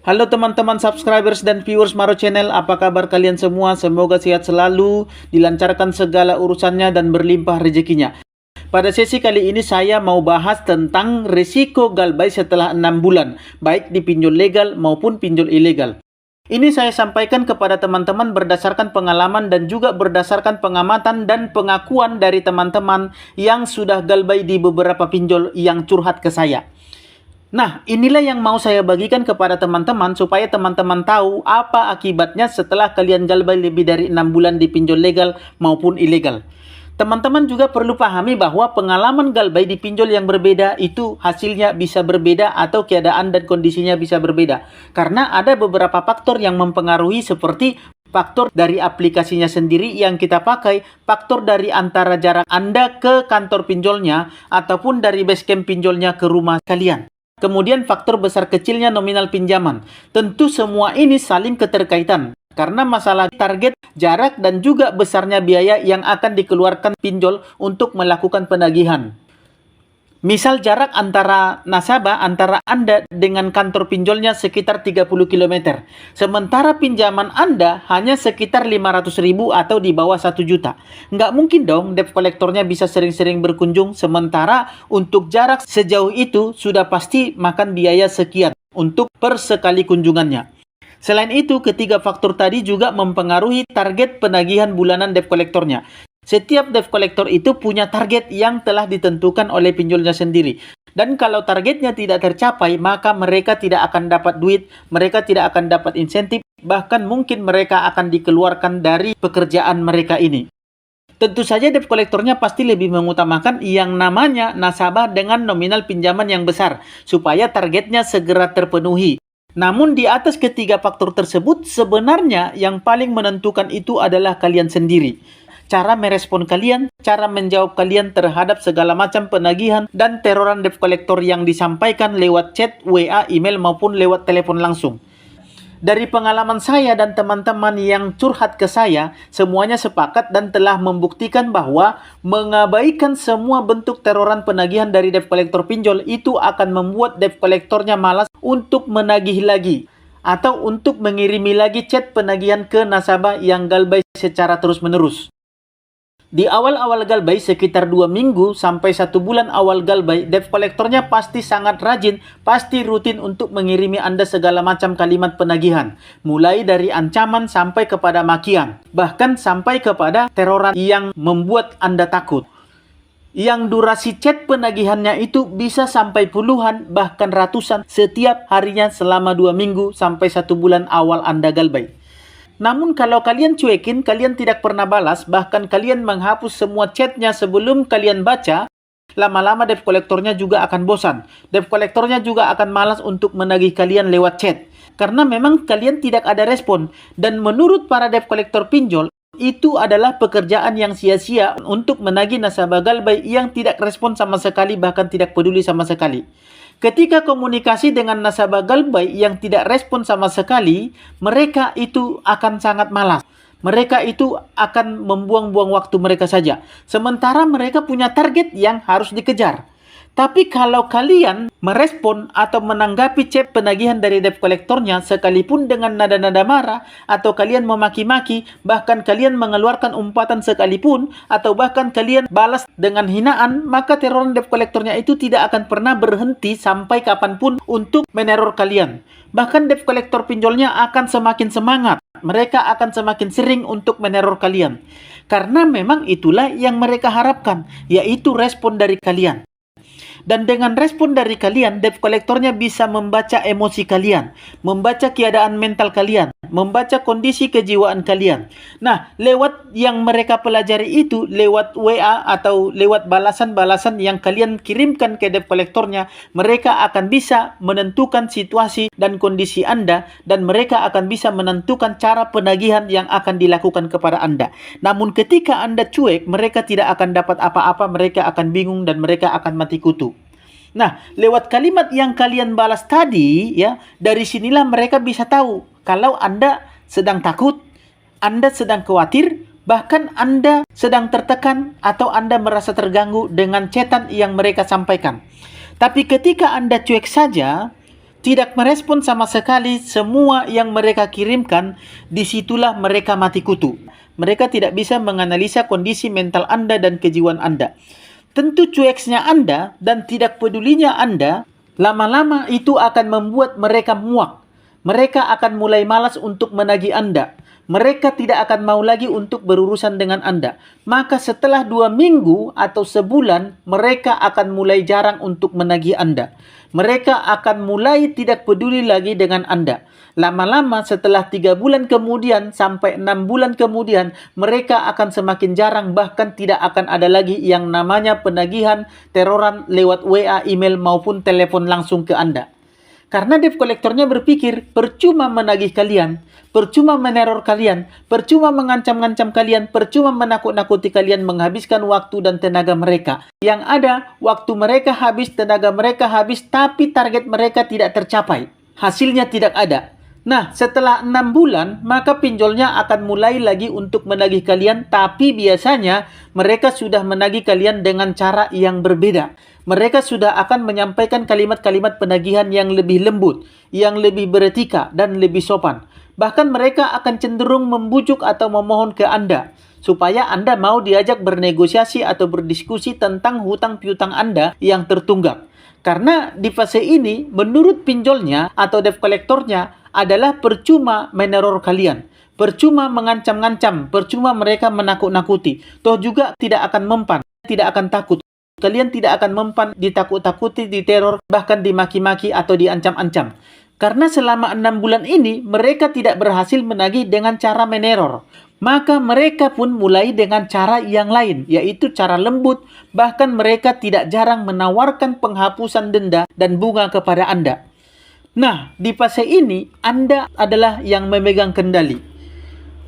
Halo teman-teman subscribers dan viewers Maro Channel, apa kabar kalian semua? Semoga sehat selalu, dilancarkan segala urusannya dan berlimpah rezekinya. Pada sesi kali ini saya mau bahas tentang risiko galbay setelah 6 bulan, baik di pinjol legal maupun pinjol ilegal. Ini saya sampaikan kepada teman-teman berdasarkan pengalaman dan juga berdasarkan pengamatan dan pengakuan dari teman-teman yang sudah galbay di beberapa pinjol yang curhat ke saya. Nah, inilah yang mau saya bagikan kepada teman-teman supaya teman-teman tahu apa akibatnya setelah kalian galbay lebih dari 6 bulan di pinjol legal maupun ilegal. Teman-teman juga perlu pahami bahwa pengalaman galbay di pinjol yang berbeda itu hasilnya bisa berbeda atau keadaan dan kondisinya bisa berbeda. Karena ada beberapa faktor yang mempengaruhi seperti faktor dari aplikasinya sendiri yang kita pakai, faktor dari antara jarak Anda ke kantor pinjolnya, ataupun dari basecamp pinjolnya ke rumah kalian. Kemudian faktor besar kecilnya nominal pinjaman. Tentu semua ini saling keterkaitan. Karena masalah target, jarak, dan juga besarnya biaya yang akan dikeluarkan pinjol untuk melakukan penagihan. Misal jarak antara nasabah, antara Anda dengan kantor pinjolnya sekitar 30 km. Sementara pinjaman Anda hanya sekitar 500.000 atau di bawah 1 juta. Nggak mungkin dong debt collectornya bisa sering-sering berkunjung, sementara untuk jarak sejauh itu sudah pasti makan biaya sekian untuk per sekali kunjungannya. Selain itu, ketiga faktor tadi juga mempengaruhi target penagihan bulanan debt collectornya. Setiap debt collector itu punya target yang telah ditentukan oleh pinjolnya sendiri. Dan kalau targetnya tidak tercapai, maka mereka tidak akan dapat duit, mereka tidak akan dapat insentif, bahkan mungkin mereka akan dikeluarkan dari pekerjaan mereka ini. Tentu saja debt collectornya pasti lebih mengutamakan yang namanya nasabah dengan nominal pinjaman yang besar, supaya targetnya segera terpenuhi. Namun di atas ketiga faktor tersebut, sebenarnya yang paling menentukan itu adalah kalian sendiri. Cara merespon kalian, cara menjawab kalian terhadap segala macam penagihan dan teroran debt collector yang disampaikan lewat chat, WA, email maupun lewat telepon langsung. Dari pengalaman saya dan teman-teman yang curhat ke saya, semuanya sepakat dan telah membuktikan bahwa mengabaikan semua bentuk teroran penagihan dari debt collector pinjol itu akan membuat debt collectornya malas untuk menagih lagi atau untuk mengirimi lagi chat penagihan ke nasabah yang galbay secara terus-menerus. Di awal-awal galbay, sekitar 2 minggu sampai 1 bulan awal galbay, debt collectornya pasti sangat rajin, pasti rutin untuk mengirimi Anda segala macam kalimat penagihan. Mulai dari ancaman sampai kepada makian, bahkan sampai kepada teroran yang membuat Anda takut. Yang durasi chat penagihannya itu bisa sampai puluhan, bahkan ratusan setiap harinya selama 2 minggu sampai 1 bulan awal Anda galbay. Namun kalau kalian cuekin, kalian tidak pernah balas, bahkan kalian menghapus semua chatnya sebelum kalian baca, lama-lama debt collectornya juga akan bosan. Debt collectornya juga akan malas untuk menagih kalian lewat chat. Karena memang kalian tidak ada respon. Dan menurut para debt collector pinjol, itu adalah pekerjaan yang sia-sia untuk menagih nasabah galbay yang tidak respon sama sekali, bahkan tidak peduli sama sekali. Ketika komunikasi dengan nasabah galbay yang tidak respon sama sekali, mereka itu akan sangat malas. Mereka itu akan membuang-buang waktu mereka saja. Sementara mereka punya target yang harus dikejar. Tapi kalau kalian merespon atau menanggapi chat penagihan dari debt collectornya sekalipun dengan nada-nada marah, atau kalian memaki-maki, bahkan kalian mengeluarkan umpatan sekalipun, atau bahkan kalian balas dengan hinaan, maka teroran debt collectornya itu tidak akan pernah berhenti sampai kapanpun untuk meneror kalian. Bahkan debt collector pinjolnya akan semakin semangat. Mereka akan semakin sering untuk meneror kalian. Karena memang itulah yang mereka harapkan, yaitu respon dari kalian. Dan dengan respon dari kalian, debt collectornya bisa membaca emosi kalian, membaca keadaan mental kalian, membaca kondisi kejiwaan kalian. Nah, lewat yang mereka pelajari itu, lewat WA atau lewat balasan-balasan yang kalian kirimkan ke debt collectornya, mereka akan bisa menentukan situasi dan kondisi Anda, dan mereka akan bisa menentukan cara penagihan yang akan dilakukan kepada Anda. Namun ketika Anda cuek, mereka tidak akan dapat apa-apa, mereka akan bingung dan mereka akan mati kutu. Nah, lewat kalimat yang kalian balas tadi, ya, dari sinilah mereka bisa tahu kalau Anda sedang takut, Anda sedang khawatir, bahkan Anda sedang tertekan atau Anda merasa terganggu dengan chatan yang mereka sampaikan. Tapi ketika Anda cuek saja, tidak merespon sama sekali semua yang mereka kirimkan, disitulah mereka mati kutu. Mereka tidak bisa menganalisa kondisi mental Anda dan kejiwaan Anda. Tentu cueksnya Anda dan tidak pedulinya Anda, lama-lama itu akan membuat mereka muak. Mereka akan mulai malas untuk menagih Anda. Mereka tidak akan mau lagi untuk berurusan dengan Anda. Maka setelah 2 minggu atau sebulan, mereka akan mulai jarang untuk menagih Anda. Mereka akan mulai tidak peduli lagi dengan Anda. Lama-lama setelah 3 bulan kemudian sampai 6 bulan kemudian, mereka akan semakin jarang, bahkan tidak akan ada lagi yang namanya penagihan teroran lewat WA, email maupun telepon langsung ke Anda. Karena debt collectornya berpikir, percuma menagih kalian, percuma meneror kalian, percuma mengancam-ngancam kalian, percuma menakut-nakuti kalian, menghabiskan waktu dan tenaga mereka. Yang ada, waktu mereka habis, tenaga mereka habis, tapi target mereka tidak tercapai. Hasilnya tidak ada. Nah, setelah 6 bulan, maka pinjolnya akan mulai lagi untuk menagih kalian, tapi biasanya mereka sudah menagih kalian dengan cara yang berbeda. Mereka sudah akan menyampaikan kalimat-kalimat penagihan yang lebih lembut, yang lebih beretika, dan lebih sopan. Bahkan mereka akan cenderung membujuk atau memohon ke Anda, supaya Anda mau diajak bernegosiasi atau berdiskusi tentang hutang piutang Anda yang tertunggak. Karena di fase ini, menurut pinjolnya atau debt collectornya, adalah percuma meneror kalian, percuma mengancam-ngancam, percuma mereka menakut-nakuti. Toh juga tidak akan mempan, tidak akan takut. Kalian tidak akan mempan ditakut-takuti, diteror, bahkan dimaki-maki atau diancam-ancam. Karena selama 6 bulan ini, mereka tidak berhasil menagih dengan cara meneror. Maka mereka pun mulai dengan cara yang lain, yaitu cara lembut. Bahkan mereka tidak jarang menawarkan penghapusan denda dan bunga kepada Anda. Nah, di fase ini, Anda adalah yang memegang kendali.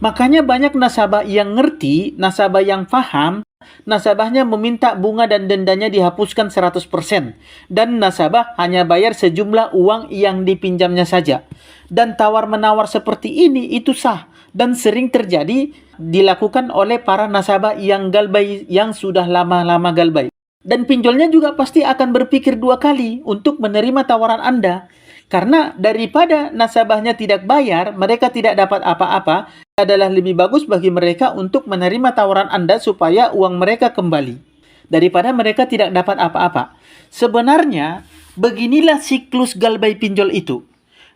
Makanya banyak nasabah yang ngerti, nasabah yang paham, nasabahnya meminta bunga dan dendanya dihapuskan 100%. Dan nasabah hanya bayar sejumlah uang yang dipinjamnya saja. Dan tawar-menawar seperti ini itu sah. Dan sering terjadi dilakukan oleh para nasabah yang galbay, yang sudah lama-lama galbay. Dan pinjolnya juga pasti akan berpikir 2 kali untuk menerima tawaran Anda. Karena daripada nasabahnya tidak bayar, mereka tidak dapat apa-apa, adalah lebih bagus bagi mereka untuk menerima tawaran Anda supaya uang mereka kembali, daripada mereka tidak dapat apa-apa. Sebenarnya, beginilah siklus galbay pinjol itu.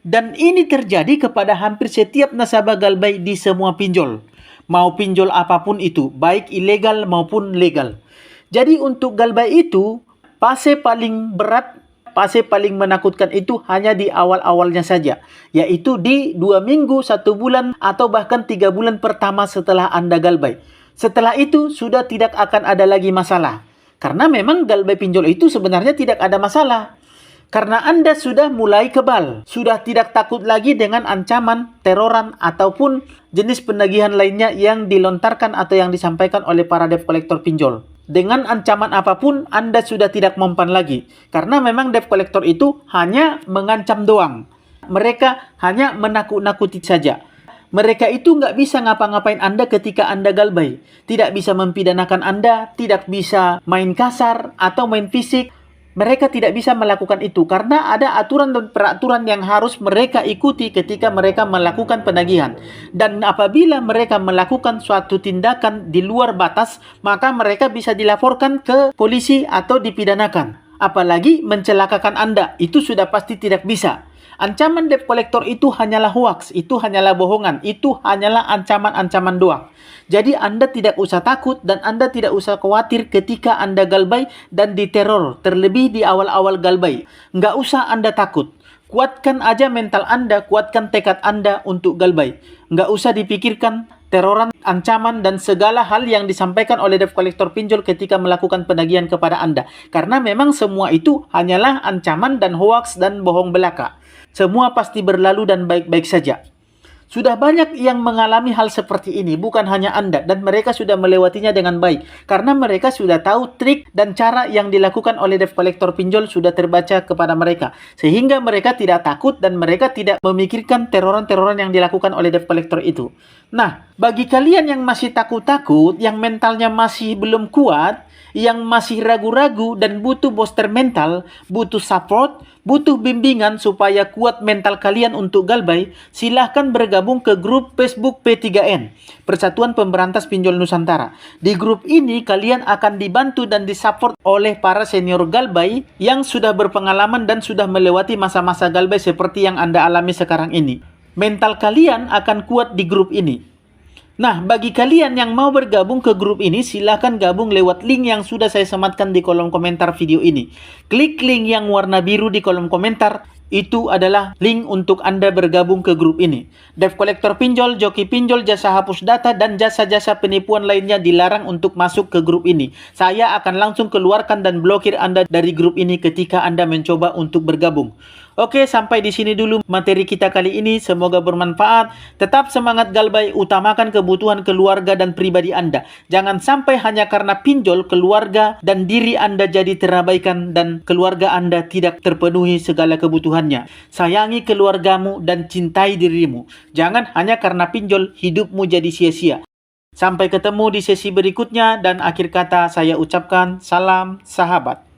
Dan ini terjadi kepada hampir setiap nasabah galbay di semua pinjol. Mau pinjol apapun itu, baik ilegal maupun legal. Jadi untuk galbay itu, fase paling berat, fase paling menakutkan itu hanya di awal-awalnya saja, yaitu di 2 minggu, 1 bulan, atau bahkan 3 bulan pertama setelah Anda galbay. Setelah itu sudah tidak akan ada lagi masalah. Karena memang galbay pinjol itu sebenarnya tidak ada masalah. Karena Anda sudah mulai kebal, sudah tidak takut lagi dengan ancaman, teroran, ataupun jenis penagihan lainnya yang dilontarkan atau yang disampaikan oleh para debt collector pinjol. Dengan ancaman apapun, Anda sudah tidak mempan lagi. Karena memang debt collector itu hanya mengancam doang. Mereka hanya menakut-nakuti saja. Mereka itu nggak bisa ngapa-ngapain Anda ketika Anda galbay. Tidak bisa mempidanakan Anda, tidak bisa main kasar atau main fisik. Mereka tidak bisa melakukan itu karena ada aturan dan peraturan yang harus mereka ikuti ketika mereka melakukan penagihan. Dan apabila mereka melakukan suatu tindakan di luar batas, maka mereka bisa dilaporkan ke polisi atau dipidanakan. Apalagi mencelakakan Anda, itu sudah pasti tidak bisa. Ancaman debt collector itu hanyalah hoax, itu hanyalah bohongan, itu hanyalah ancaman-ancaman doang. Jadi Anda tidak usah takut dan Anda tidak usah khawatir ketika Anda galbay dan diteror, terlebih di awal-awal galbay. Nggak usah Anda takut. Kuatkan aja mental Anda, kuatkan tekad Anda untuk galbay. Nggak usah dipikirkan teroran, ancaman, dan segala hal yang disampaikan oleh debt collector pinjol ketika melakukan penagihan kepada Anda. Karena memang semua itu hanyalah ancaman dan hoax dan bohong belaka. Semua pasti berlalu dan baik-baik saja. Sudah banyak yang mengalami hal seperti ini, bukan hanya Anda, dan mereka sudah melewatinya dengan baik. Karena mereka sudah tahu trik dan cara yang dilakukan oleh debt collector pinjol sudah terbaca kepada mereka. Sehingga mereka tidak takut dan mereka tidak memikirkan teroran-teroran yang dilakukan oleh debt collector itu. Nah, bagi kalian yang masih takut-takut, yang mentalnya masih belum kuat, yang masih ragu-ragu dan butuh booster mental, butuh support, butuh bimbingan supaya kuat mental kalian untuk galbay, silahkan bergabung ke grup Facebook P3N, Persatuan Pemberantas Pinjol Nusantara. Di grup ini kalian akan dibantu dan disupport oleh para senior galbay yang sudah berpengalaman dan sudah melewati masa-masa galbay seperti yang Anda alami sekarang ini. Mental kalian akan kuat di grup ini. Nah, bagi kalian yang mau bergabung ke grup ini, silahkan gabung lewat link yang sudah saya sematkan di kolom komentar video ini. Klik link yang warna biru di kolom komentar, itu adalah link untuk Anda bergabung ke grup ini. Debt collector pinjol, joki pinjol, jasa hapus data, dan jasa-jasa penipuan lainnya dilarang untuk masuk ke grup ini. Saya akan langsung keluarkan dan blokir Anda dari grup ini ketika Anda mencoba untuk bergabung. Oke, sampai di sini dulu materi kita kali ini. Semoga bermanfaat. Tetap semangat galbay, utamakan kebutuhan keluarga dan pribadi Anda. Jangan sampai hanya karena pinjol, keluarga dan diri Anda jadi terabaikan dan keluarga Anda tidak terpenuhi segala kebutuhannya. Sayangi keluargamu dan cintai dirimu. Jangan hanya karena pinjol hidupmu jadi sia-sia. Sampai ketemu di sesi berikutnya, dan akhir kata saya ucapkan salam sahabat.